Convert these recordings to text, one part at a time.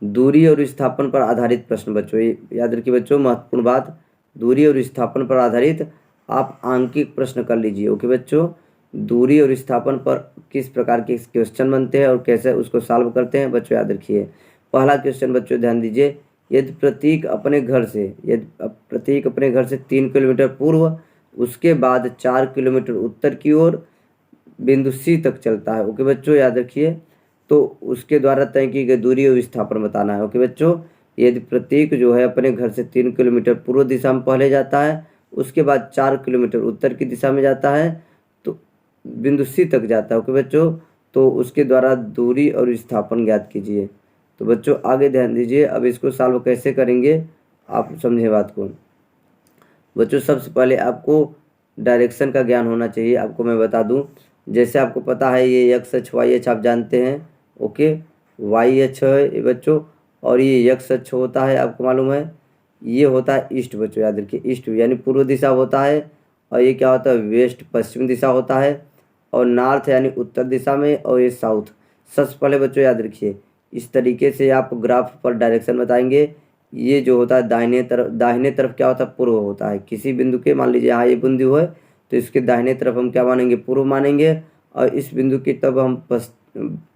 दूरी और विस्थापन पर आधारित प्रश्न बच्चों, ये याद रखिए बच्चों, महत्वपूर्ण बात, दूरी और विस्थापन पर आधारित आप आंकिक प्रश्न कर लीजिए। ओके बच्चों, दूरी और विस्थापन पर किस प्रकार के क्वेश्चन बनते हैं और कैसे उसको सॉल्व करते हैं बच्चों, याद रखिए। पहला क्वेश्चन बच्चों ध्यान दीजिए, यदि प्रतीक अपने घर से 3 किलोमीटर पूर्व, उसके बाद 4 किलोमीटर उत्तर की ओर बिंदु सी तक चलता है। ओके बच्चों, याद रखिए, तो उसके द्वारा तय की गई दूरी और विस्थापन बताना है। ओके बच्चों, यदि प्रतीक जो है अपने घर से 3 किलोमीटर पूर्व दिशा में पहले जाता है, उसके बाद 4 किलोमीटर उत्तर की दिशा में जाता है, तो बिंदु सी तक जाता है। ओके बच्चों, तो उसके द्वारा दूरी और विस्थापन ज्ञात कीजिए। तो बच्चों आगे ध्यान दीजिए, अब इसको सॉल्व कैसे करेंगे आप समझे बात को। बच्चों सबसे पहले आपको डायरेक्शन का ज्ञान होना चाहिए। आपको मैं बता दूं, जैसे आपको पता है ये एक्स अक्ष वाई अक्ष आप जानते हैं। ओके, वाई अक्ष है ये बच्चों, और ये एक्स अक्ष होता है, आपको मालूम है ये होता है ईस्ट बच्चों, याद रखिए ईस्ट यानी पूर्व दिशा होता है, और ये क्या होता है वेस्ट पश्चिम दिशा होता है, और नॉर्थ यानी उत्तर दिशा में, और ये साउथ। सबसे पहले बच्चों याद रखिए, इस तरीके से आप ग्राफ पर डायरेक्शन बताएंगे। ये जो होता है दाहिने तरफ क्या होता है पूर्व होता है। किसी बिंदु के मान लीजिए यहाँ ये बिंदु है, तो इसके दाहिने तरफ हम क्या मानेंगे पूर्व मानेंगे, और इस बिंदु की तब हम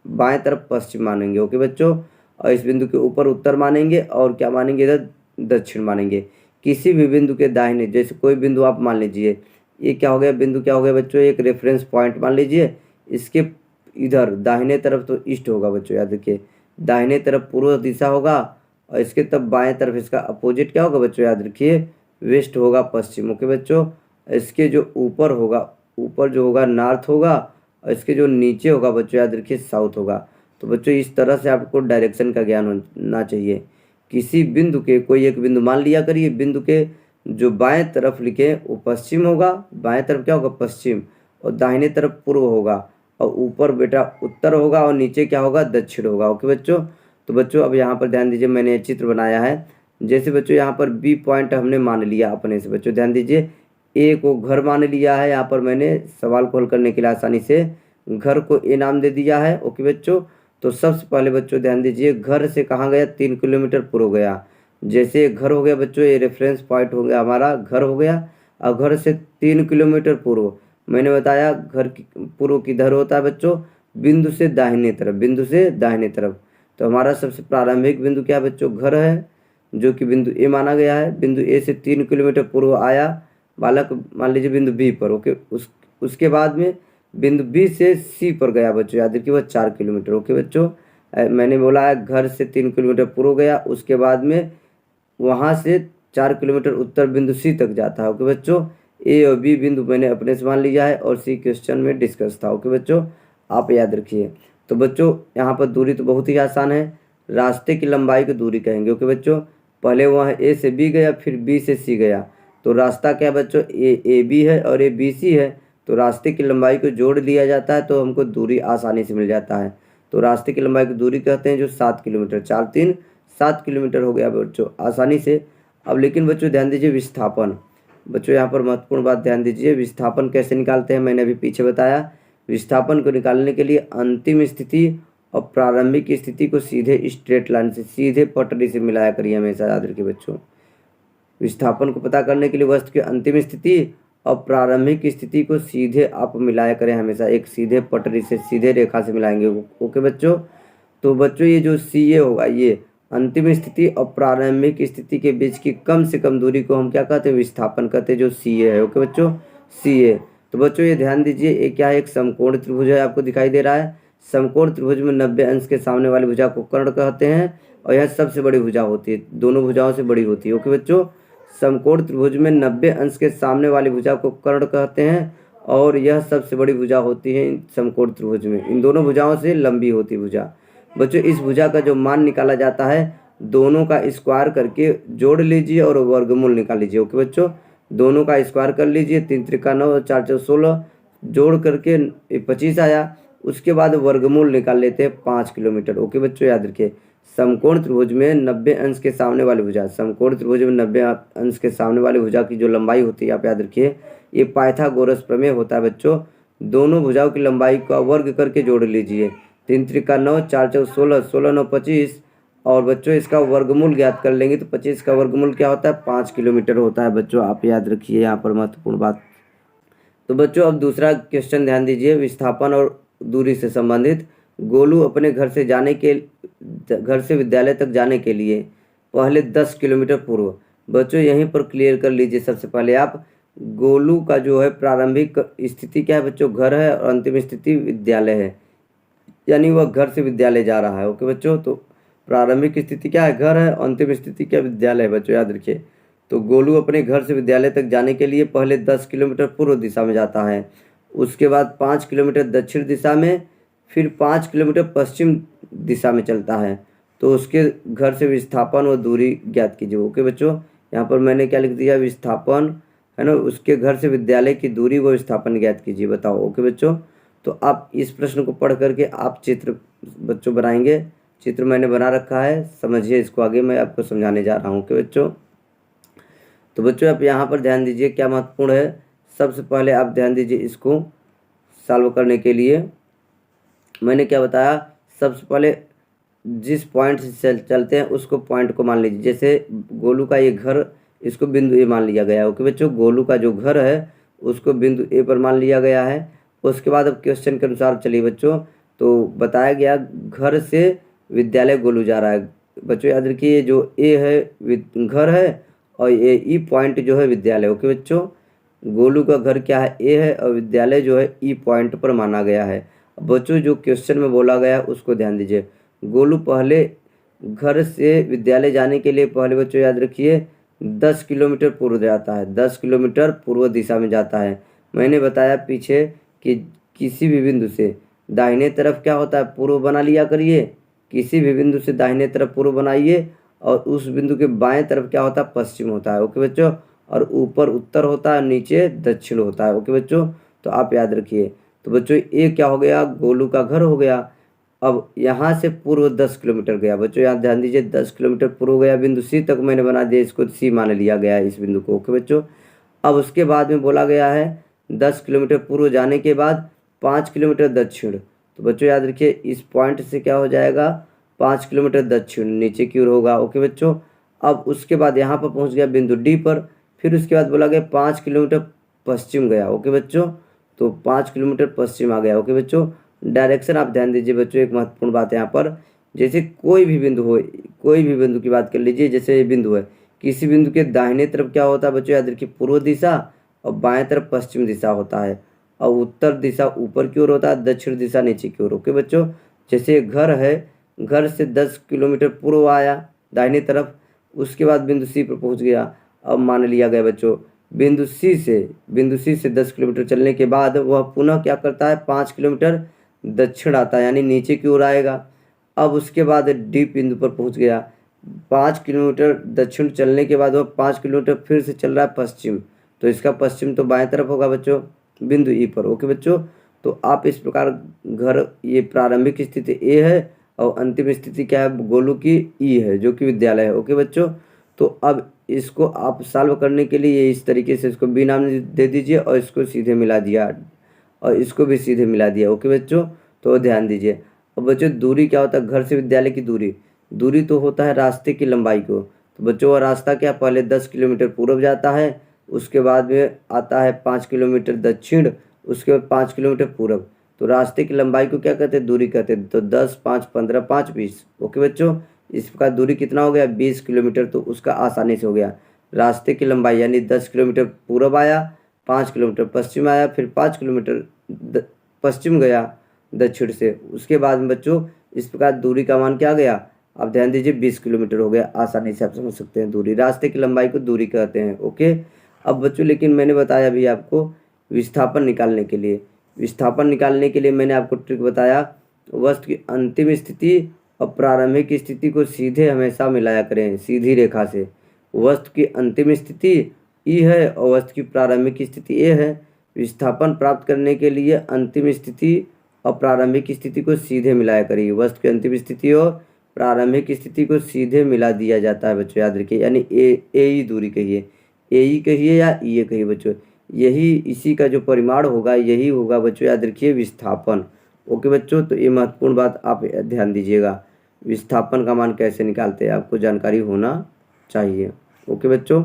बाएं तरफ पश्चिम मानेंगे। ओके बच्चों, और इस बिंदु के ऊपर उत्तर मानेंगे, और क्या मानेंगे इधर दक्षिण मानेंगे। किसी भी बिंदु के दाहिने, जैसे कोई बिंदु आप मान लीजिए, ये क्या हो गया बिंदु, क्या हो गया बच्चों एक रेफरेंस पॉइंट मान लीजिए, इसके इधर दाहिने तरफ तो ईस्ट होगा बच्चों, याद रखिए दाहिने तरफ पूर्व दिशा होगा, और इसके तब बाएं तरफ इसका अपोजिट क्या होगा बच्चों, याद रखिए वेस्ट होगा पश्चिम। ओके बच्चों, इसके जो ऊपर होगा, ऊपर जो होगा नॉर्थ होगा, और इसके जो नीचे होगा बच्चों याद रखिए साउथ होगा। तो बच्चों इस तरह से आपको डायरेक्शन का ज्ञान होना चाहिए। किसी बिंदु के, कोई एक बिंदु मान लिया करिए, बिंदु के जो बाएं तरफ लिखे वो पश्चिम होगा, बाएं तरफ क्या होगा पश्चिम, और दाहिने तरफ पूर्व होगा, और ऊपर बेटा उत्तर होगा, और नीचे क्या होगा दक्षिण होगा। ओके बच्चों, तो बच्चों अब यहाँ पर ध्यान दीजिए, मैंने चित्र बनाया है। जैसे बच्चों यहाँ पर बी पॉइंट हमने मान लिया अपने से, बच्चों ध्यान दीजिए ए को घर मान लिया है। यहाँ पर मैंने सवाल को हल करने के लिए आसानी से घर को ए नाम दे दिया है। ओके बच्चों, तो सबसे पहले बच्चों ध्यान दीजिए, घर से कहाँ गया 3 किलोमीटर पूर्व गया। जैसे घर हो गया बच्चों, ये रेफरेंस पॉइंट हो गया हमारा, घर हो गया, और घर से 3 किलोमीटर पूर्व, मैंने बताया घर की पूर्व किधर होता है बच्चों, बिंदु से दाहिने तरफ, बिंदु से दाहिने तरफ। तो हमारा सबसे प्रारंभिक बिंदु क्या बच्चों घर है, जो कि बिंदु ए माना गया है। बिंदु ए से 3 किलोमीटर पूर्व आया बालक, मान लीजिए बिंदु बी पर। ओके, उसके बाद में बिंदु बी से सी पर गया बच्चों, याद रखिए वह 4 किलोमीटर। ओके बच्चों, मैंने बोला है घर से 3 किलोमीटर पूर्व गया, उसके बाद में वहाँ से 4 किलोमीटर उत्तर बिंदु सी तक जाता है। ओके बच्चों, ए और बी बिंदु मैंने अपने से मान लिया है, और सी क्वेश्चन में डिस्कस था। ओके बच्चों, आप याद रखिए। तो बच्चों यहाँ पर दूरी तो बहुत ही आसान है, रास्ते की लंबाई को दूरी कहेंगे। ओके बच्चों, पहले वहाँ ए से बी गया, फिर बी से सी गया, तो रास्ता क्या बच्चों ए बी है और ए बी सी है, तो रास्ते की लंबाई को जोड़ लिया जाता है, तो हमको दूरी आसानी से मिल जाता है। तो रास्ते की लंबाई को दूरी कहते हैं, जो 7 किलोमीटर, 4 3 7 किलोमीटर हो गया बच्चों आसानी से। अब लेकिन बच्चों ध्यान दीजिए विस्थापन, बच्चों यहाँ पर महत्वपूर्ण बात ध्यान दीजिए, विस्थापन कैसे निकालते हैं मैंने अभी पीछे बताया। विस्थापन को निकालने के लिए अंतिम स्थिति और प्रारंभिक स्थिति को सीधे स्ट्रेट लाइन से, सीधे पटरी से मिलाया करिए, हमेशा याद रखिए बच्चों। विस्थापन को पता करने के लिए वस्तु की अंतिम स्थिति और प्रारंभिक स्थिति को सीधे आप मिलाया करें, हमेशा एक सीधे पटरी से, सीधे रेखा से मिलाएंगे। ओके बच्चों, तो बच्चों ये जो सी ए होगा, ये अंतिम स्थिति और प्रारंभिक स्थिति के बीच की कम से कम दूरी को हम क्या कहते हैं विस्थापन कहते हैं, जो सी ए है। ओके बच्चों, सी ए। तो बच्चों ये ध्यान दीजिए, ये क्या है एक समकोण त्रिभुज है, आपको दिखाई दे रहा है। समकोण त्रिभुज में 90 अंश के सामने वाली भुजा को कर्ण कहते हैं, और यह सबसे बड़ी भुजा होती है, दोनों भुजाओं से बड़ी होती है। ओके बच्चों, समकोण त्रिभुज में 90 अंश के सामने वाली भुजा को कर्ण कहते हैं, और यह सबसे बड़ी भुजा होती है समकोण त्रिभुज में, इन दोनों भुजाओं से लंबी होती भुजा। बच्चों इस भुजा का जो मान निकाला जाता है, दोनों का स्क्वायर करके जोड़ लीजिए और वर्गमूल निकाल लीजिए। ओके बच्चों, दोनों का स्क्वायर कर लीजिए, 3 त्रिका 9 4 4 16, जोड़ करके 25 आया। उसके बाद वर्गमूल निकाल लेते हैं 5 किलोमीटर। ओके बच्चों, याद रखिए समकोण त्रिभुज में 90 अंश के सामने वाली भुजा, समकोण त्रिभुज में 90 अंश के सामने वाली भुजा की जो लंबाई होती है, आप याद रखिए ये पाइथागोरस प्रमेय होता है बच्चों। दोनों भुजाओं की लंबाई का वर्ग करके जोड़ लीजिए, 3 त्रिका 9 4 4 16, 16 9 25, और बच्चों इसका वर्गमूल ज्ञात कर लेंगे तो 25 का वर्गमूल क्या होता है, 5 किलोमीटर होता है। बच्चों आप याद रखिए यहाँ पर महत्वपूर्ण बात। तो बच्चों अब दूसरा क्वेश्चन ध्यान दीजिए, विस्थापन और दूरी से संबंधित। गोलू अपने घर से विद्यालय तक जाने के लिए पहले 10 किलोमीटर पूर्व। बच्चों यहीं पर क्लियर कर लीजिए सबसे पहले आप, गोलू का जो है प्रारंभिक स्थिति क्या है बच्चों, घर है, और अंतिम स्थिति विद्यालय है, यानी वह घर से विद्यालय जा रहा है। ओके बच्चों, तो प्रारंभिक स्थिति क्या है, घर है, अंतिम स्थिति क्या, विद्यालय है। बच्चों याद रखिए। तो गोलू अपने घर से विद्यालय तक जाने के लिए पहले 10 किलोमीटर पूर्व दिशा में जाता है, उसके बाद 5 किलोमीटर दक्षिण दिशा में, फिर 5 किलोमीटर पश्चिम दिशा में चलता है। तो उसके घर से विस्थापन व दूरी ज्ञात कीजिए। ओके बच्चों, यहाँ पर मैंने क्या लिख दिया, विस्थापन है ना, उसके घर से विद्यालय की दूरी व विस्थापन ज्ञात कीजिए, बताओ। ओके बच्चों, तो आप इस प्रश्न को पढ़ करके आप चित्र बच्चों बनाएंगे। चित्र मैंने बना रखा है, समझिए इसको, आगे मैं आपको समझाने जा रहा हूँ। ओके बच्चों, तो बच्चों आप यहाँ पर ध्यान दीजिए क्या महत्वपूर्ण है। सबसे पहले आप ध्यान दीजिए, इसको सॉल्व करने के लिए मैंने क्या बताया, सबसे पहले जिस पॉइंट से चलते हैं उसको पॉइंट को मान लीजिए। जैसे गोलू का ये घर, इसको बिंदु ए मान लिया गया है। ओके बच्चों, गोलू का जो घर है उसको बिंदु ए पर मान लिया गया है। उसके बाद अब क्वेश्चन के अनुसार चलिए बच्चों, तो बताया गया घर से विद्यालय गोलू जा रहा है। बच्चों याद रखिए, जो ए है घर है और ये ई पॉइंट जो है विद्यालय। ओके बच्चों, गोलू का घर क्या है, ए है, और विद्यालय जो है ई पॉइंट पर माना गया है। बच्चों जो क्वेश्चन में बोला गया है उसको ध्यान दीजिए। गोलू पहले घर से विद्यालय जाने के लिए पहले बच्चों याद रखिए 10 किलोमीटर पूर्व जाता है, 10 किलोमीटर पूर्व दिशा में जाता है। मैंने बताया पीछे कि किसी भी बिंदु से दाहिने तरफ क्या होता है, पूर्व बना लिया करिए। किसी भी बिंदु से दाहिने तरफ पूर्व बनाइए, और उस बिंदु के बाएं तरफ क्या होता है, पश्चिम होता है। ओके बच्चों, और ऊपर उत्तर होता है, नीचे दक्षिण होता है। ओके बच्चों, तो आप याद रखिए। तो बच्चों ये क्या हो गया, गोलू का घर हो गया। अब यहाँ से पूर्व 10 किलोमीटर गया। बच्चों यहाँ ध्यान दीजिए, 10 किलोमीटर पूर्व गया, बिंदु सी तक मैंने बना दिया, इसको सी मान लिया गया है इस बिंदु को। ओके बच्चों, अब उसके बाद में बोला गया है 10 किलोमीटर पूर्व जाने के बाद 5 किलोमीटर दक्षिण। तो बच्चों याद रखिए, इस पॉइंट से क्या हो जाएगा, 5 किलोमीटर दक्षिण नीचे की ओर होगा। ओके बच्चों, अब उसके बाद यहाँ पर पहुँच गया बिंदु डी पर, फिर उसके बाद बोला गया 5 किलोमीटर पश्चिम गया। ओके बच्चों, तो 5 किलोमीटर पश्चिम आ गया। ओके बच्चों, डायरेक्शन आप ध्यान दीजिए बच्चों, एक महत्वपूर्ण बात है यहाँ पर। जैसे कोई भी बिंदु हो, कोई भी बिंदु की बात कर लीजिए, जैसे ये बिंदु है, किसी बिंदु के दाहिने तरफ क्या होता है बच्चों, याद रखिए पूर्व दिशा, और बाएं तरफ पश्चिम दिशा होता है, और उत्तर दिशा ऊपर की ओर होता है, दक्षिण दिशा नीचे की ओर। ओके बच्चों, जैसे घर है, घर से 10 किलोमीटर पूर्व आया दाहिने तरफ, उसके बाद बिंदु सी पर पहुँच गया। अब मान लिया गया बच्चों बिंदु सी से 10 किलोमीटर चलने के बाद वह पुनः क्या करता है, 5 किलोमीटर दक्षिण आता है, यानी नीचे की ओर आएगा। अब उसके बाद डी बिंदु पर पहुंच गया, 5 किलोमीटर दक्षिण चलने के बाद वह 5 किलोमीटर फिर से चल रहा है पश्चिम, तो इसका पश्चिम तो बाएं तरफ होगा बच्चों, बिंदु ई पर। ओके बच्चों, तो आप इस प्रकार घर, ये प्रारंभिक स्थिति ए है और अंतिम स्थिति क्या है, गोलू की ई है, जो कि विद्यालय है। ओके बच्चों, तो अब इसको आप सॉल्व करने के लिए इस तरीके से इसको बी नाम दे दीजिए, और इसको सीधे मिला दिया, और इसको भी सीधे मिला दिया। ओके बच्चों, तो ध्यान दीजिए। अब बच्चों दूरी क्या होता है, घर से विद्यालय की दूरी तो होता है रास्ते की लंबाई को। तो बच्चों वह रास्ता क्या, पहले 10 किलोमीटर पूर्व जाता है, उसके बाद में आता है 5 किलोमीटर दक्षिण, उसके बाद 5 किलोमीटर पूर्व। तो रास्ते की लंबाई को क्या कहते हैं, दूरी कहते हैं। तो 10, 5, 15, 5, 20। ओके बच्चों, इस प्रकार दूरी कितना हो गया, 20 किलोमीटर। तो उसका आसानी से हो गया, रास्ते की लंबाई यानी 10 किलोमीटर पूर्व आया, 5 किलोमीटर पश्चिम आया, फिर 5 किलोमीटर पश्चिम गया दक्षिण से। उसके बाद में बच्चों इस प्रकार दूरी का मान क्या गया, आप ध्यान दीजिए 20 किलोमीटर हो गया। आसानी से आप समझ सकते हैं, दूरी, रास्ते की लंबाई को दूरी कहते हैं। ओके, अब बच्चों लेकिन मैंने बताया अभी आपको विस्थापन निकालने के लिए मैंने आपको ट्रिक बताया, वस्तु की अंतिम स्थिति और प्रारंभिक स्थिति को सीधे हमेशा मिलाया करें, सीधी रेखा से। वस्तु की अंतिम स्थिति ई है और वस्तु की प्रारंभिक स्थिति ए है। विस्थापन प्राप्त करने के लिए अंतिम स्थिति और प्रारंभिक स्थिति को सीधे मिलाया करिए। वस्तु की अंतिम स्थिति और प्रारंभिक स्थिति को सीधे मिला दिया जाता है बच्चों, याद रखिए। यानी ए ई दूरी कहिए, ए ई कहिए या ई ए कहिए बच्चों, यही इसी का जो परिमाण होगा यही होगा बच्चों, याद रखिए विस्थापन। ओके बच्चों, तो ये महत्वपूर्ण बात आप ध्यान दीजिएगा। विस्थापन का मान कैसे निकालते हैं, आपको जानकारी होना चाहिए। ओके बच्चों,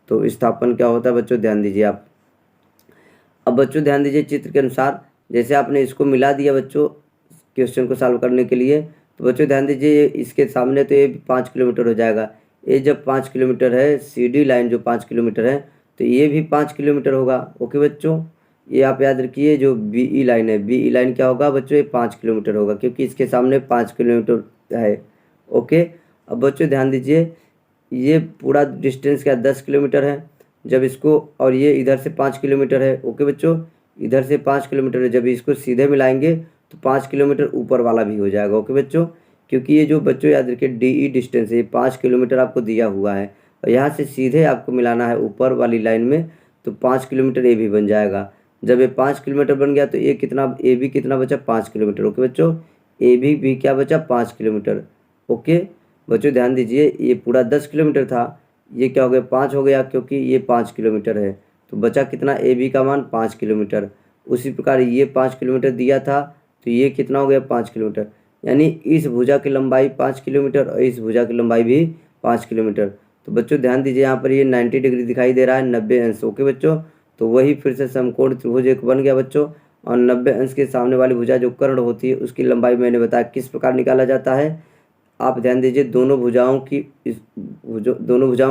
तो विस्थापन क्या होता है बच्चों, ध्यान दीजिए आप। अब बच्चों ध्यान दीजिए, चित्र के अनुसार जैसे आपने इसको मिला दिया बच्चों क्वेश्चन को सॉल्व करने के लिए, तो बच्चों ध्यान दीजिए इसके सामने तो ये 5 किलोमीटर हो जाएगा। ये जब 5 किलोमीटर है, CD लाइन जो 5 किलोमीटर है, तो ये भी 5 किलोमीटर होगा। ओके बच्चों, ये आप याद रखिए, जो BE लाइन है, BE लाइन क्या होगा बच्चों, ये 5 किलोमीटर होगा, क्योंकि इसके सामने 5 किलोमीटर है। ओके, अब बच्चों ध्यान दीजिए, ये पूरा डिस्टेंस क्या 10 किलोमीटर है, जब इसको, और ये इधर से 5 किलोमीटर है। ओके बच्चों, इधर से 5 किलोमीटर है, जब इसको सीधे मिलाएंगे तो 5 किलोमीटर ऊपर वाला भी हो जाएगा। ओके बच्चों, क्योंकि ये जो बच्चों याद रखिए DE डिस्टेंस है, ये 5 किलोमीटर आपको दिया हुआ है, और यहाँ से सीधे आपको मिलाना है ऊपर वाली लाइन में, तो 5 किलोमीटर ये भी बन जाएगा। जब ये 5 किलोमीटर बन गया तो ये कितना, AB कितना बचा, 5 किलोमीटर। ओके बच्चों, AB भी क्या बचा, 5 किलोमीटर। ओके बच्चों ध्यान दीजिए, ये पूरा 10 किलोमीटर था, ये क्या हो गया, 5 हो गया, क्योंकि ये 5 किलोमीटर है, तो बचा कितना, AB का मान 5 किलोमीटर। उसी प्रकार ये 5 किलोमीटर दिया था, तो ये कितना हो गया, 5 किलोमीटर। यानी इस भुजा की लंबाई 5 किलोमीटर और इस भुजा की लंबाई भी 5 किलोमीटर। तो बच्चों ध्यान दीजिए, यहाँ पर ये 90 डिग्री दिखाई दे रहा है, 90 अंश। ओके बच्चों, तो वही फिर से समकोण त्रिभुज एक बन गया बच्चों, और 90 अंश के सामने वाली भुजा जो कर्ण होती है उसकी लंबाई मैंने बताया किस प्रकार निकाला जाता है। आप ध्यान दीजिए, दोनों भुजाओं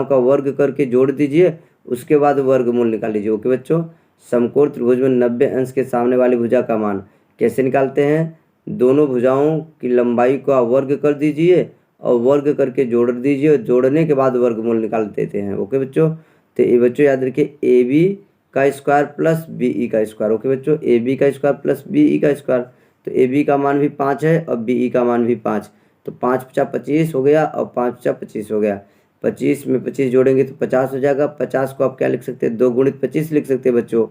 का वर्ग करके जोड़ दीजिए, उसके बाद वर्गमूल निकाल लीजिए। ओके बच्चों, समकोण त्रिभुज में 90 अंश के सामने वाली भुजा का मान कैसे निकालते हैं, दोनों भुजाओं की लंबाई का वर्ग कर दीजिए और वर्ग करके जोड़ दीजिए, और जोड़ने के बाद वर्गमूल निकाल देते हैं। ओके बच्चों, तो ये बच्चों याद रखिए, AB का स्क्वायर प्लस BE का स्क्वायर। ओके बच्चों, AB का स्क्वायर प्लस BE का स्क्वायर, तो AB का मान भी 5 है और BE का मान भी 5, तो 5 × 25 हो गया और 5 × 25 हो गया। 25 में 25 जोड़ेंगे तो 50 हो जाएगा। 50 को आप क्या लिख सकते हैं, 2 × 25 लिख सकते हैं बच्चों।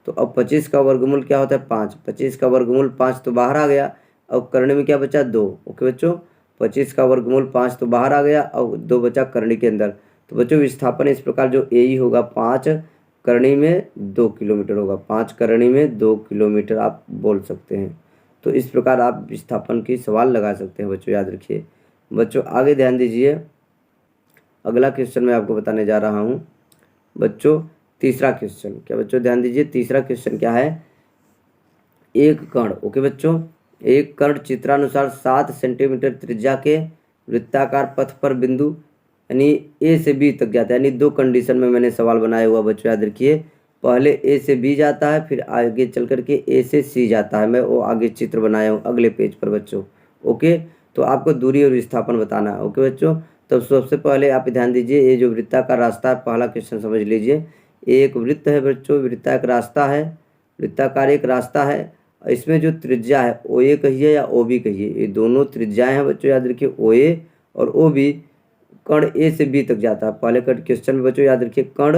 तो अब 25 का वर्गमूल क्या होता है, 5। 25 का वर्गमूल 5 तो बाहर आ गया, अब करनी में क्या बचा, 2। ओके बच्चों, 25 का वर्गमूल 5 तो बाहर आ गया और 2 बचा करनी के अंदर। तो बच्चों विस्थापन इस प्रकार जो AE होगा 5 करनी में 2 किलोमीटर होगा, 5 करनी में 2 किलोमीटर आप बोल सकते हैं। तो इस प्रकार आप विस्थापन की सवाल लगा सकते हैं बच्चों, याद रखिए। बच्चों आगे ध्यान दीजिए, अगला क्वेश्चन मैं आपको बताने जा रहा हूँ बच्चों, तीसरा क्वेश्चन। क्या बच्चों ध्यान दीजिए, तीसरा क्वेश्चन क्या है, एक कण। ओके बच्चों, एक कण चित्रानुसार 7 सेंटीमीटर त्रिज्या के वृत्ताकार पथ पर बिंदु यानी A से B तक जाता है। यानी 2 कंडीशन में मैंने सवाल बनाया हुआ बच्चों, याद रखिए। पहले A से B जाता है, फिर आगे चल करके A से C जाता है। मैं वो आगे चित्र बनाया हूँ अगले पेज पर बच्चों। ओके, तो आपको दूरी और विस्थापन बताना है। ओके बच्चों, तो सबसे पहले आप ध्यान दीजिए, ये जो वृत्ताकार रास्ता है, पहला क्वेश्चन समझ लीजिए। एक वृत्त है बच्चों, वृत्ताकार रास्ता है, वृत्ताकार एक रास्ता है। इसमें जो त्रिज्या है OA कहिए या OB कहिए, ये दोनों त्रिज्याएं हैं बच्चों, याद रखिए। OA और OB, कण A से B तक जाता है। पहले क्वेश्चन में बच्चों याद रखिए, कण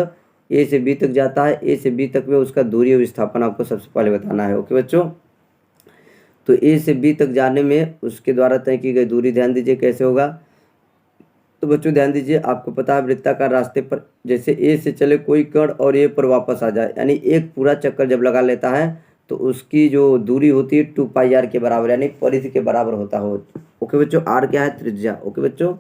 A से B तक जाता है, A से B तक में उसका दूरी और विस्थापन आपको सबसे पहले बताना है। ओके बच्चों, तो A से B तक जाने में उसके द्वारा तय की गई दूरी ध्यान दीजिए कैसे होगा। तो बच्चों ध्यान दीजिए, आपको पता है वृत्ताकार रास्ते पर जैसे A से चले कोई कण और A पर वापस आ जाए, यानी एक पूरा चक्कर जब लगा लेता है तो उसकी जो दूरी होती है 2πr के बराबर, यानी परिधि के बराबर होता हो। ओके बच्चों, R क्या है, त्रिज्या। ओके बच्चों,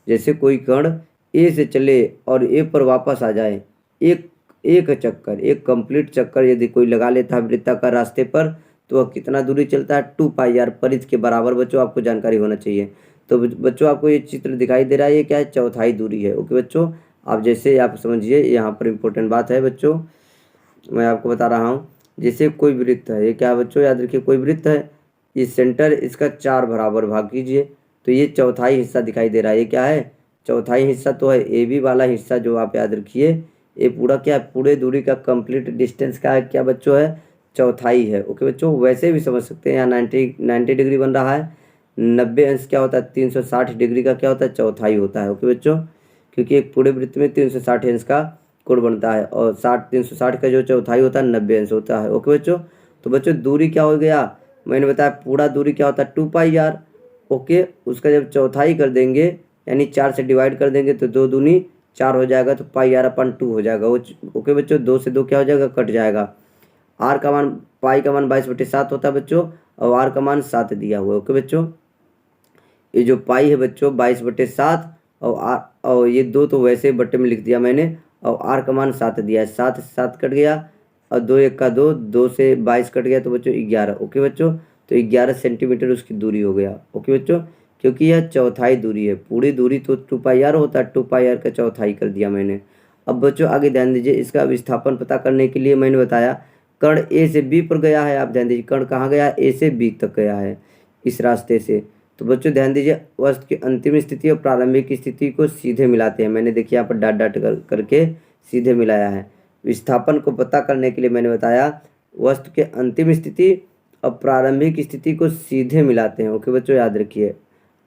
जैसे कोई कण A से चले और A पर वापस आ जाए, एक चक्कर, एक कंप्लीट चक्कर यदि कोई लगा लेता है वृत्ताकार रास्ते पर, तो वह कितना दूरी चलता है, 2πr, परिधि के बराबर बच्चों आपको जानकारी होना चाहिए। तो बच्चों आपको ये चित्र दिखाई दे रहा है, ये क्या है, चौथाई दूरी है। ओके बच्चों, आप जैसे आप समझिए, यहाँ पर इम्पोर्टेंट बात है बच्चों, मैं आपको बता रहा हूँ। जैसे कोई वृत्त है, ये क्या है बच्चों, याद रखिए, कोई वृत्त है, ये सेंटर इसका 4 बराबर भाग कीजिए, तो ये चौथाई हिस्सा दिखाई दे रहा है। ये क्या है, चौथाई हिस्सा तो है AB वाला हिस्सा, जो आप याद रखिए। ये पूरा क्या है, पूरे दूरी का कंप्लीट डिस्टेंस का है क्या बच्चों, है चौथाई है। ओके बच्चों, वैसे भी समझ सकते हैं, यहाँ 90 डिग्री बन रहा है, 90 अंश क्या होता है, 360 डिग्री का क्या होता है, चौथाई होता है। ओके बच्चों, क्योंकि एक पूरे वृत्त में 360 अंश का कोण बनता है, और 360 का जो चौथाई होता है 90 अंश होता है। ओके बच्चों, तो बच्चों दूरी क्या हो गया, मैंने बताया पूरा दूरी क्या होता है, 2πr। ओके, उसका जब चौथाई कर देंगे यानी 4 से डिवाइड कर देंगे तो 2 दूनी 4 हो जाएगा, तो πr/2 हो जाएगा। ओके बच्चों, 2 से 2 क्या हो जाएगा, कट जाएगा। r का मान, पाई का मान 22/7 होता है बच्चों, और r का मान 7 दिया हुआ है। ओके बच्चों, ये जो पाई है बच्चों 22/7 और ये 2 तो वैसे ही बट्टे में लिख दिया मैंने, और आर का मान 7 दिया है, 7 से 7 कट गया और 2 1 का 2, 2 से 22 कट गया तो बच्चों 11। ओके बच्चों, तो 11 सेंटीमीटर उसकी दूरी हो गया। ओके बच्चों, क्योंकि यह चौथाई दूरी है, पूरी दूरी तो 2πr होता है, 2πr का चौथाई कर दिया मैंने। अब बच्चों आगे ध्यान दीजिए, इसका विस्थापन पता करने के लिए मैंने बताया कण ए से बी पर गया है। आप ध्यान दीजिए कण कहाँ गया है, ए से बी तक गया है इस रास्ते से। तो बच्चों ध्यान दीजिए, वस्तु की अंतिम स्थिति और प्रारंभिक स्थिति को सीधे मिलाते हैं। मैंने देखिए यहाँ पर डॉट डॉट करके सीधे मिलाया है। विस्थापन को पता करने के लिए मैंने बताया वस्तु के अंतिम स्थिति और प्रारंभिक स्थिति को सीधे मिलाते हैं। ओके बच्चों, याद रखिए।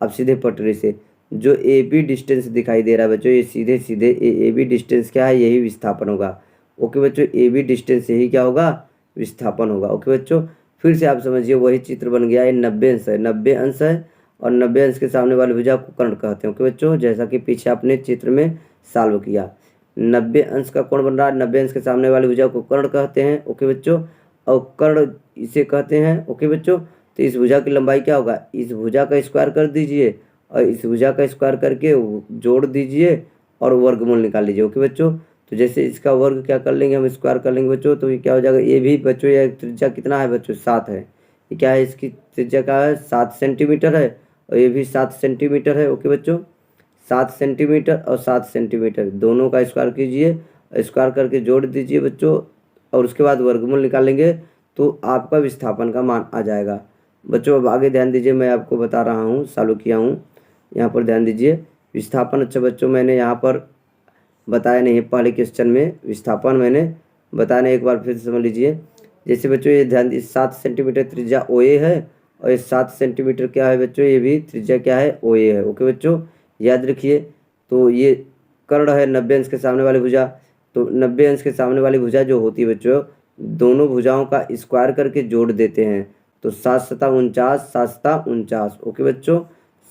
अब सीधे पटरी से जो ए बी डिस्टेंस दिखाई दे रहा है बच्चों, ये सीधे सीधे ए बी डिस्टेंस क्या है, यही विस्थापन होगा। ओके बच्चों, ए बी डिस्टेंस यही क्या होगा, विस्थापन होगा। ओके बच्चों, फिर से आप समझिए वही चित्र बन गया, ये 90 अंश है, 90 अंश है और 90 अंश के सामने वाली भुजा को कर्ण कहते हैं। ओके बच्चों, जैसा कि पीछे आपने चित्र में सॉल्व किया, 90 अंश का कोण बन रहा है, 90 अंश के सामने वाली भुजा को कर्ण कहते हैं। ओके बच्चों, और कर्ण इसे कहते हैं। ओके बच्चों, तो इस भुजा की लंबाई क्या होगा, इस भुजा का स्क्वायर कर दीजिए और इस भुजा का स्क्वायर करके जोड़ दीजिए और वर्गमूल निकाल लीजिए। ओके बच्चों, तो जैसे इसका वर्ग क्या कर लेंगे हम, स्क्वायर कर लेंगे बच्चों, तो ये क्या हो जाएगा, ये भी बच्चों यह त्रिज्या कितना है बच्चों, 7 है। ये क्या है, इसकी त्रिज्या क्या है, 7 सेंटीमीटर है और ये भी 7 सेंटीमीटर है। ओके बच्चों, 7 सेंटीमीटर और 7 सेंटीमीटर दोनों का स्क्वायर कीजिए, स्क्वायर करके जोड़ दीजिए बच्चों और उसके बाद वर्गमूल निकालेंगे तो आपका विस्थापन का मान आ जाएगा। बच्चों अब आगे ध्यान दीजिए, मैं आपको बता रहा हूँ, चालू किया हूँ, यहाँ पर ध्यान दीजिए विस्थापन। अच्छा बच्चों, मैंने यहाँ पर बताया नहीं है पहले क्वेश्चन में, विस्थापन मैंने बताया नहीं, एक बार फिर समझ लीजिए। जैसे बच्चों ये ध्यान दीजिए 7 सेंटीमीटर त्रिज्या ओ ए है और ये 7 सेंटीमीटर क्या है बच्चों, ये भी त्रिज्या क्या है, ओ ए है। ओके बच्चों, याद रखिए। तो ये कर्ण है 90 अंश के सामने वाली भुजा, तो 90 अंश के सामने वाली भुजा जो होती है बच्चों, दोनों भुजाओं का स्क्वायर करके जोड़ देते हैं, तो 7 सता 49, 7 सता 49। ओके बच्चों,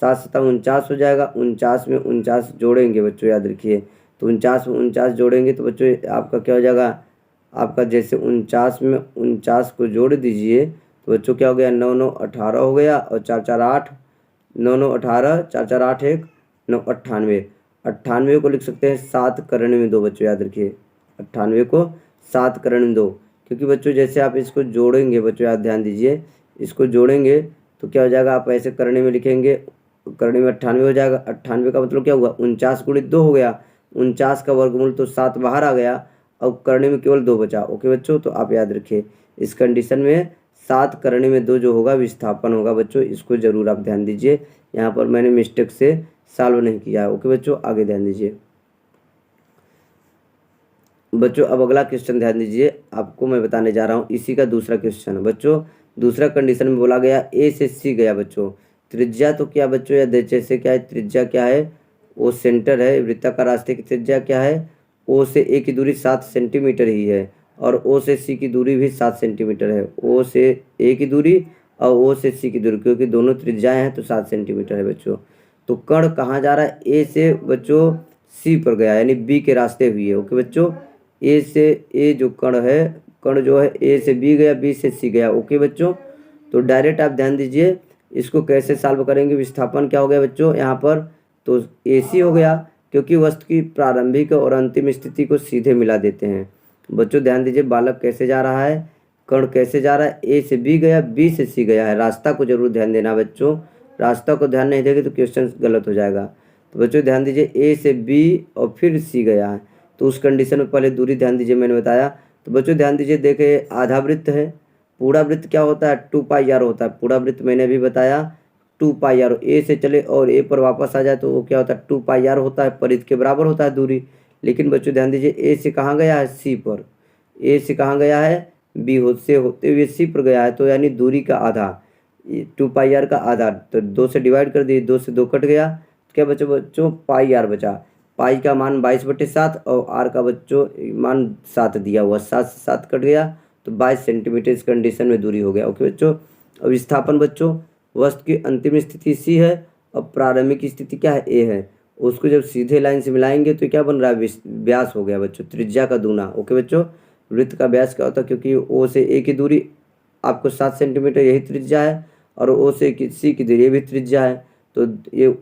7 सता 49 हो जाएगा, 49 में 49 जोड़ेंगे बच्चों, याद रखिए। तो 49 में 49 जोड़ेंगे तो बच्चों आपका क्या हो जाएगा, आपका जैसे 49 में 49 को जोड़ दीजिए तो बच्चों क्या हो गया, 9 9 18 हो गया और 4 4 8, 9 9 18, 4 4 8 1 9 98। 98 को लिख सकते हैं 7 कर्ण में 2 बच्चों, याद रखिए 98 को 7 कर्ण में 2, क्योंकि बच्चों जैसे आप इसको जोड़ेंगे बच्चों, याद ध्यान दीजिए, इसको जोड़ेंगे तो क्या हो जाएगा, आप ऐसे करने में लिखेंगे, करने में 98 हो जाएगा। 98 का मतलब क्या हुआ, 49 गुणित 2 हो गया, 49 का वर्गमूल तो 7 बाहर आ गया और करने में केवल 2 बचा। ओके बच्चों, तो आप याद रखिए इस कंडीशन में 7 करने में 2 जो होगा विस्थापन होगा बच्चों, इसको जरूर आप ध्यान दीजिए। यहाँ पर मैंने मिस्टेक से सॉल्व नहीं किया है। ओके बच्चों, आगे ध्यान दीजिए बच्चों। अब अगला क्वेश्चन ध्यान दीजिए, आपको मैं बताने जा रहा हूँ इसी का दूसरा क्वेश्चन बच्चों। दूसरा कंडीशन में बोला गया ए से सी गया बच्चों, त्रिज्या तो क्या बच्चों, या जैसे क्या है, त्रिज्या क्या है, वो सेंटर है, वृत्ताकार रास्ते की त्रिज्या क्या है, ओ से ए की दूरी 7 सेंटीमीटर ही है और ओ से सी की दूरी भी 7 सेंटीमीटर है। ओ से ए की दूरी और ओ से सी की दूरी, क्योंकि दोनों त्रिज्याएं हैं तो 7 सेंटीमीटर है बच्चों। तो कण कहाँ जा रहा है, ए से बच्चों सी पर गया, यानी बी के रास्ते हुई है। ओके बच्चों, ए से ए जो कण है, कण जो है ए से बी गया, बी से सी गया। ओके बच्चों, तो डायरेक्ट आप ध्यान दीजिए इसको कैसे सॉल्व करेंगे। विस्थापन क्या हो गया बच्चों यहाँ पर, तो ए सी हो गया, क्योंकि वस्तु की प्रारंभिक और अंतिम स्थिति को सीधे मिला देते हैं। बच्चों ध्यान दीजिए बालक कैसे जा रहा है, कण कैसे जा रहा है, ए से बी गया, बी से सी गया है। रास्ता को जरूर ध्यान देना बच्चों, रास्ता को ध्यान नहीं देंगे तो क्वेश्चन गलत हो जाएगा। तो बच्चों ध्यान दीजिए ए से बी और फिर सी गया है, तो उस कंडीशन में पहले दूरी ध्यान दीजिए, मैंने बताया। तो बच्चों ध्यान दीजिए, देखिए आधा वृत्त है, पूरा वृत्त क्या होता है, 2πr होता है। पूरा वृत्त मैंने भी बताया 2πr, ए से चले और ए पर वापस आ जाए तो वो क्या होता है, 2πr होता है, परिध के बराबर होता है दूरी। लेकिन बच्चों ध्यान दीजिए ए से कहाँ गया है, सी पर, ए से कहाँ गया है, बी से होते हुए सी पर गया है, तो यानी दूरी का आधा, 2πr का आधा, तो 2 से डिवाइड कर दिए, 2 से 2 कट गया, क्या बच्चों बच्चों πr बचा। पाई का मान 22/7 और आर का बच्चों मान 7 दिया हुआ, 7 से 7 कट गया तो 22 सेंटीमीटर इस कंडीशन में दूरी हो गया। ओके बच्चों, अब विस्थापन बच्चों, वस्तु की अंतिम स्थिति सी है और प्रारंभिक स्थिति क्या है, ए है। उसको जब सीधे लाइन से मिलाएंगे तो क्या बन रहा है, व्यास हो गया बच्चों, त्रिज्या का दूना। ओके बच्चों, वृत्त का व्यास क्या होता है, क्योंकि ओ से ए की दूरी आपको 7 सेंटीमीटर यही त्रिज्या है और ओ से सी की दूरी ये भी त्रिज्या है, तो ये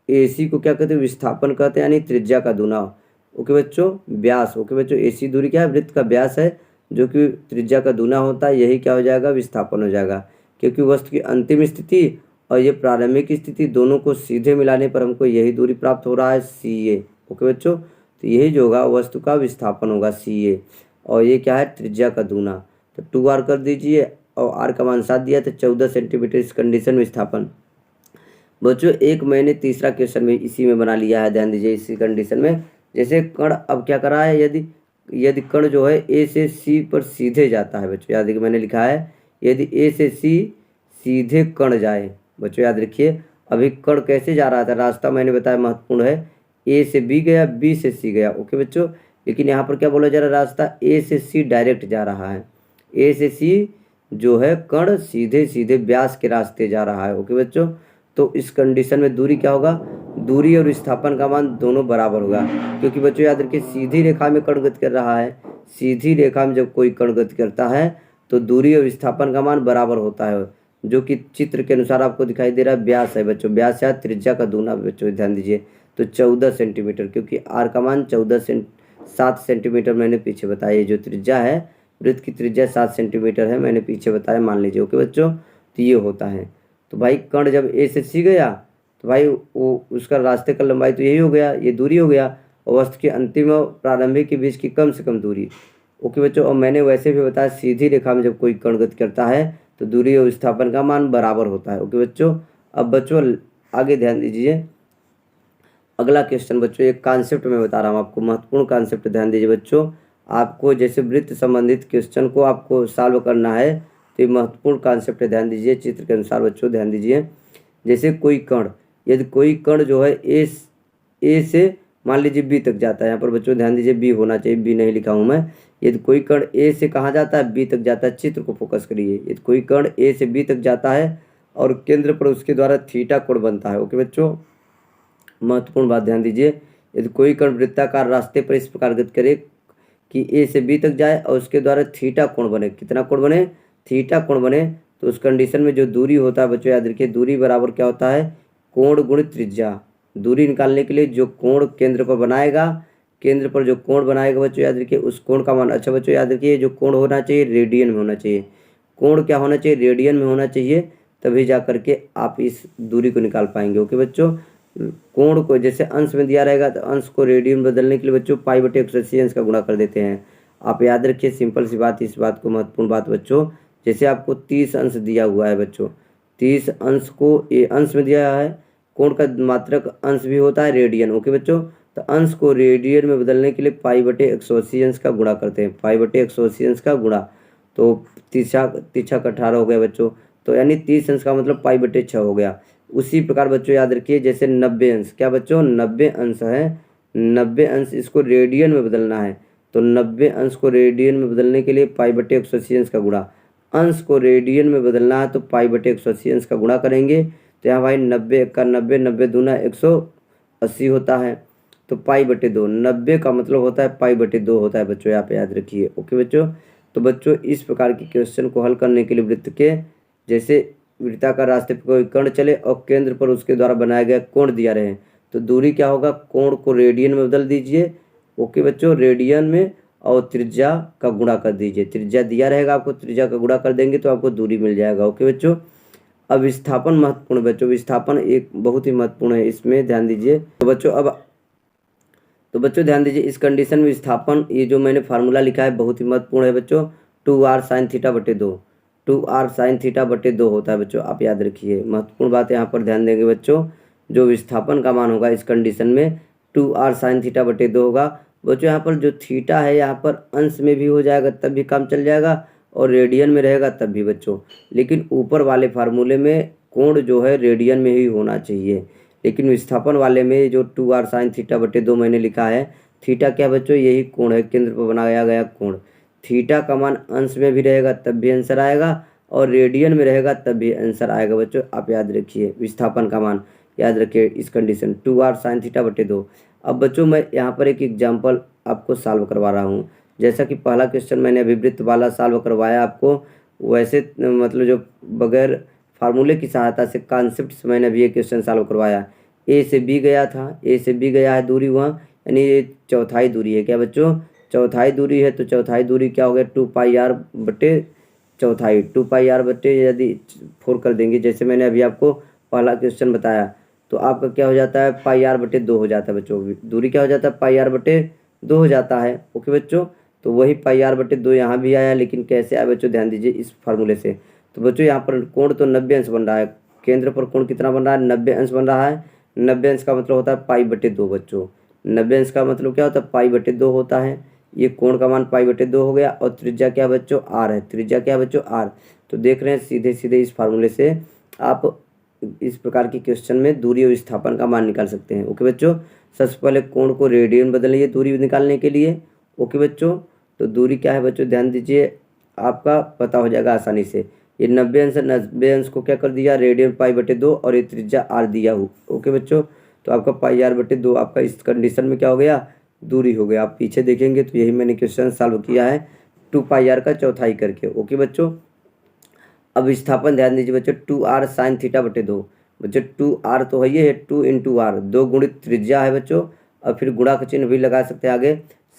AC को क्या कहते हैं, विस्थापन कहते हैं, यानी त्रिज्या का दूना। ओके बच्चों, व्यास। ओके बच्चों, AC दूरी क्या है, वृत्त का व्यास है, जो कि त्रिज्या का दूना होता है, यही क्या हो जाएगा, विस्थापन हो जाएगा। क्योंकि वस्तु की अंतिम स्थिति और ये प्रारंभिक स्थिति दोनों को सीधे मिलाने पर हमको यही दूरी प्राप्त हो रहा है, CA। ओके बच्चों, तो यही जो होगा वस्तु का विस्थापन होगा, CA, और ये क्या है, त्रिज्या का दूना। तो 2R कर दीजिए, और R का मान 7 दिया, तो 14 सेंटीमीटर इस कंडीशन विस्थापन। बच्चों एक मैंने तीसरा क्वेश्चन में इसी में बना लिया है, ध्यान दीजिए। इसी कंडीशन में जैसे कण अब क्या करा है, यदि कण जो है A से C पर सीधे जाता है, बच्चों याद रखिए, मैंने लिखा है यदि A से C सीधे कण जाए। बच्चों याद रखिए, अभी कण कैसे जा रहा था, रास्ता मैंने बताया महत्वपूर्ण है, A से B गया, B से C गया। ओके बच्चों, लेकिन यहाँ पर क्या बोला जा रहा है, रास्ता A से C डायरेक्ट जा रहा है। A से C जो है कण सीधे सीधे व्यास के रास्ते जा रहा है। ओके बच्चों, तो इस कंडीशन में दूरी क्या होगा, दूरी और विस्थापन का मान दोनों बराबर होगा। क्योंकि बच्चों याद रखिए, सीधी रेखा में कण गति कर रहा है, सीधी रेखा में जब कोई कण गति करता है तो दूरी और विस्थापन का मान बराबर होता है, जो कि चित्र के अनुसार आपको दिखाई दे रहा है, व्यास है बच्चों, व्यास है त्रिज्या का दूना। बच्चों ध्यान दीजिए, तो 14 सेंटीमीटर, क्योंकि R का मान 7 सेंटीमीटर मैंने पीछे बताया, जो त्रिज्या है, वृत्त की त्रिज्या 7 सेंटीमीटर है, मैंने पीछे बताया, मान लीजिए। ओके बच्चों, तो ये होता है। तो भाई कण जब A से C गया तो भाई वो उसका रास्ते का लंबाई तो यही हो गया, ये दूरी हो गया, और वस्तु के अंतिम और प्रारंभिक के बीच की कम से कम दूरी। ओके बच्चों, और मैंने वैसे भी बताया सीधी रेखा में जब कोई कण गति करता है तो दूरी और विस्थापन का मान बराबर होता है। ओके बच्चों, अब बच्चों आगे ध्यान दीजिए, अगला क्वेश्चन बच्चों एक कॉन्सेप्ट में बता रहा हूँ आपको, महत्वपूर्ण कॉन्सेप्ट, ध्यान दीजिए बच्चों। आपको जैसे वृत्त संबंधित क्वेश्चन को आपको सॉल्व करना है, तो ये महत्वपूर्ण कॉन्सेप्ट है, ध्यान दीजिए। चित्र के अनुसार बच्चों ध्यान दीजिए, जैसे कोई कण, यदि कोई कण जो है ए से मान लीजिए B तक जाता है, यहाँ पर बच्चों ध्यान दीजिए B होना चाहिए, B नहीं लिखा हूँ मैं। यदि कोई कण A से कहाँ जाता है, B तक जाता है, चित्र को फोकस करिए। यदि कोई कण A से B तक जाता है और केंद्र पर उसके द्वारा थीटा कोण बनता है। ओके बच्चों, महत्वपूर्ण बात ध्यान दीजिए, यदि कोई कण वृत्ताकार रास्ते पर इस प्रकार गति करे कि A से B तक जाए और उसके द्वारा थीटा कोण बने, कितना कोण बने, थीटा कोण बने, तो उस कंडीशन में जो दूरी होता है बच्चों याद रखिए, दूरी बराबर क्या होता है, कोण गुणित त्रिज्या। दूरी निकालने के लिए जो कोण केंद्र पर बनाएगा, केंद्र पर जो कोण बनाएगा बच्चों याद रखिए, उस कोण का मान, अच्छा बच्चों याद रखिए, जो कोण होना चाहिए रेडियन में होना चाहिए। कोण क्या होना चाहिए, रेडियन में होना चाहिए, तभी जा करके आप इस दूरी को निकाल पाएंगे। ओके बच्चों, कोण को जैसे अंश में दिया रहेगा तो अंश को रेडियन बदलने के लिए बच्चों π/180 अंश का गुणा कर देते हैं। आप याद रखिए, सिंपल सी बात, इस बात को महत्वपूर्ण बात बच्चों, जैसे आपको 30 अंश दिया हुआ है बच्चों, 30 अंश को अंश में दिया है, कोण का मात्रक अंश भी होता है रेडियन। ओके बच्चों, तो अंश को रेडियन में बदलने के लिए π/180 अंश का गुणा करते हैं, π/180 अंश का गुणा, तो तीछा 18 हो गया बच्चों, तो यानी 30 अंश का मतलब π/6 हो गया। उसी प्रकार बच्चों याद रखिए, जैसे 90 अंश, क्या बच्चों 90 अंश है, 90 अंश इसको रेडियन में बदलना है, तो 90 अंश को रेडियन में बदलने के लिए π/180 अंश का गुणा, अंश को रेडियन में बदलना है तो π/180 अंश का गुणा करेंगे, तो यहाँ भाई 90 का 90, 90 दूना 180 होता है, तो π/2, 90 का मतलब होता है π/2 होता है बच्चों, यहाँ पे याद रखिए। ओके बच्चों, तो बच्चों इस प्रकार के क्वेश्चन को हल करने के लिए वृत्त के, जैसे वृत्ताकार रास्ते पर कोई कण चले और केंद्र पर उसके द्वारा बनाया गया कोण दिया रहे, तो दूरी क्या होगा, कोण को रेडियन में बदल दीजिए। ओके बच्चों, रेडियन में, और त्रिज्या का गुणा कर दीजिए, त्रिज्या दिया रहेगा आपको, त्रिज्या का गुणा कर देंगे तो आपको दूरी मिल जाएगा। ओके बच्चों, अब विस्थापन महत्वपूर्ण बच्चों, विस्थापन एक बहुत ही महत्वपूर्ण है, इसमें ध्यान दीजिए। तो बच्चों ध्यान दीजिए, इस कंडीशन में विस्थापन, ये जो मैंने फार्मूला लिखा है बहुत ही महत्वपूर्ण है बच्चों, 2r sin θ/2, 2r sin θ/2 होता है बच्चों, आप याद रखिए। महत्वपूर्ण बात यहाँ पर ध्यान देंगे बच्चों, जो विस्थापन का मान होगा इस कंडीशन में 2r sin θ/2 होगा बच्चों। यहाँ पर जो थीटा है, यहाँ पर अंश में भी हो जाएगा तब भी काम चल जाएगा, और रेडियन में रहेगा तब भी बच्चों, लेकिन ऊपर वाले फार्मूले में कोण जो है रेडियन में ही होना चाहिए, लेकिन विस्थापन वाले में जो 2r sin θ/2 मैंने लिखा है, थीटा क्या बच्चों, यही कोण है, केंद्र पर बनाया गया कोण, थीटा का मान अंश में भी रहेगा तब भी आंसर आएगा, और रेडियन में रहेगा तब भी आंसर आएगा बच्चों, आप याद रखिए। विस्थापन का मान याद रखिए इस कंडीशन 2r sin θ/2। अब बच्चों मैं यहाँ पर एक एग्जाम्पल आपको सॉल्व करवा रहा हूँ, जैसा कि पहला क्वेश्चन मैंने अभिवृत्त वाला सॉल्व करवाया आपको, वैसे मतलब जो बगैर फार्मूले की सहायता से कॉन्सेप्ट से मैंने अभी ये क्वेश्चन सॉल्व करवाया। ए से बी गया था, ए से बी गया है दूरी वहाँ, यानी ये चौथाई दूरी है। क्या बच्चों, चौथाई दूरी है, तो चौथाई दूरी क्या हो गया, 2πr बटे चौथाई, 2πr बटे यदि 4 कर देंगे, जैसे मैंने अभी आपको पहला क्वेश्चन बताया, तो आपका क्या हो जाता है, πr बटे 2 हो जाता है बच्चों। दूरी क्या हो जाता है, πr बटे 2 हो जाता है। ओके बच्चों, तो वही πr बटे 2 यहाँ भी आया, लेकिन कैसे आया बच्चों, ध्यान दीजिए इस फार्मूले से। तो बच्चों यहाँ पर कोण तो 90 अंश बन रहा है, केंद्र पर कोण कितना बन रहा है, 90 अंश बन रहा है। 90 अंश का मतलब होता है पाई बटे 2 बच्चों। 90 अंश का मतलब क्या होता है, पाई बटे 2 होता है। ये कोण का मान पाई बटे 2 हो गया, और त्रिज्या क्या बच्चों, आर है। त्रिज्या क्या बच्चों, आर। तो देख रहे हैं सीधे सीधे इस फार्मूले से आप इस प्रकार के क्वेश्चन में दूरी और विस्थापन का मान निकाल सकते हैं। ओके बच्चों, सबसे पहले कोण को रेडियन बदलिए दूरी निकालने के लिए। ओके बच्चों, तो दूरी क्या है बच्चों, ध्यान दीजिए, आपका पता हो जाएगा आसानी से। ये 90 अंश, 90 अंश को क्या कर दिया, रेडियन पाई बटे 2, और ये त्रिज्या आर दिया हो। ओके बच्चों, तो आपका पाई आर बटे 2 आपका इस कंडीशन में क्या हो गया, दूरी हो गया। आप पीछे देखेंगे तो यही मैंने क्वेश्चन सॉल्व किया है, 2πr का चौथाई करके। ओके बच्चों, अब विस्थापन ध्यान दीजिए बच्चों, 2r साइन थीटा बटे 2। बच्चों 2r तो है, ये है 2 इंटू आर, 2 गुणित त्रिज्या है बच्चों, और फिर गुणा का चिन्ह भी लगा सकते हैं आगे,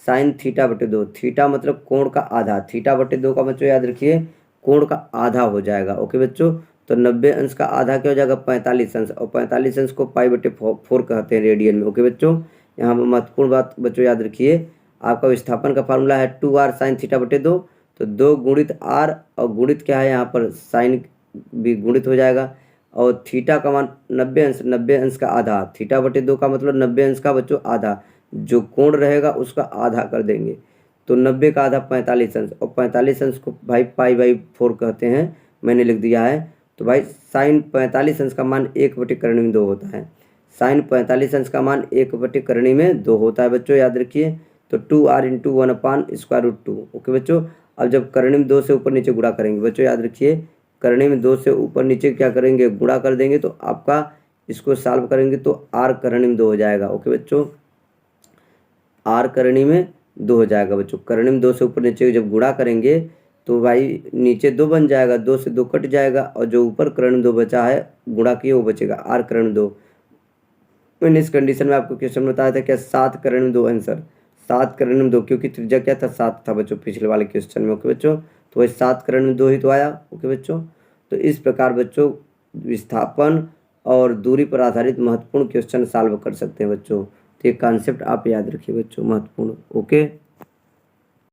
साइन थीटा बटे 2। थीटा मतलब कोण का आधा, थीटा बटे 2 का बच्चों याद रखिए कोण का आधा हो जाएगा। ओके बच्चों, तो 90 अंश का आधा क्या हो जाएगा, 45 अंश, और 45 अंश को पाई बटे 4 कहते हैं रेडियन में। ओके बच्चों, यहाँ पर महत्वपूर्ण बात बच्चों याद रखिए, आपका विस्थापन का फार्मूला है 2r साइन थीटा बटे 2, तो 2 गुणित r, और गुणित क्या है यहाँ पर साइन भी गुणित हो जाएगा, और थीटा का मान 90 अंश, 90 अंश का आधा, थीटा बटे 2 का मतलब 90 अंश का बच्चों आधा, जो कोण रहेगा उसका आधा कर देंगे, तो 90 का आधा 45 अंश, और 45 अंश को भाई पाई बाई 4 कहते हैं, मैंने लिख दिया है। तो भाई साइन 45 अंश का मान 1/2 में 2 होता है, साइन 45 अंश का मान 1/2 में 2 होता है बच्चों, याद रखिए। तो 2r इंटू 1/√2। ओके बच्चों, अब जब करनी में 2 से ऊपर नीचे गुणा करेंगे बच्चों, याद रखिए करनी में 2 से ऊपर नीचे क्या करेंगे, गुणा कर देंगे, तो आपका इसको सॉल्व करेंगे तो r करनी में 2 हो जाएगा। ओके बच्चों, r करनी में 2 हो जाएगा बच्चों। करनी में 2 से ऊपर नीचे जब गुणा करेंगे तो भाई नीचे 2 बन जाएगा, 2 से 2 कट जाएगा, और जो ऊपर करनी में 2 बचा है गुणा किए वो बचेगा, r करनी में 2। मैंने इस कंडीशन में आपको क्वेश्चन में बताया था क्या, 7 करनी में 2 आंसर, 7 करनी में 2, क्योंकि त्रिज्या क्या था, 7 था बच्चों पिछले वाले क्वेश्चन में। ओके बच्चों, तो वही 7 करनी में 2 ही तो आया। ओके बच्चों, तो इस प्रकार बच्चों विस्थापन और दूरी पर आधारित महत्वपूर्ण क्वेश्चन सॉल्व कर सकते हैं बच्चों। तो ये कॉन्सेप्ट आप याद रखिए बच्चों, महत्वपूर्ण। ओके।